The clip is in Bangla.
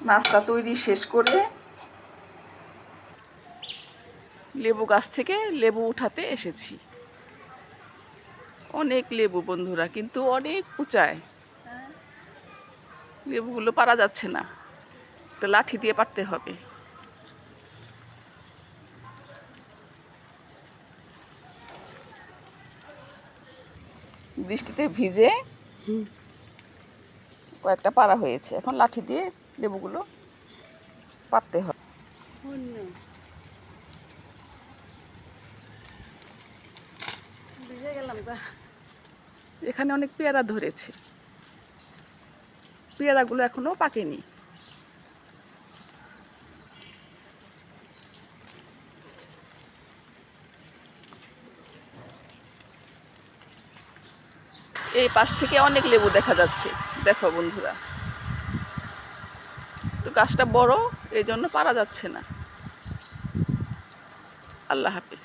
নাস্তা তৈরি শেষ করে লেবু গাছ থেকে লেবু উঠাতে এসেছি। অনেক লেবু বন্ধুরা, কিন্তু অনেক উঁচায়। লেবুগুলো পারা যাচ্ছে না, একটা লাঠি দিয়ে পারতে হবে। বৃষ্টিতে ভিজে কয়েকটা পারা হয়েছে, এখন লাঠি দিয়ে লেবুগুলো পারতে হবে। এখানে অনেক পেয়ারা ধরেছে, পেয়ারাগুলো এখনো পাকেনি। এই পাশ থেকে অনেক লেবু দেখা যাচ্ছে, দেখো বন্ধুরা। তো গাছটা বড়, এই জন্য পারা যাচ্ছে না। আল্লাহ হাফিজ।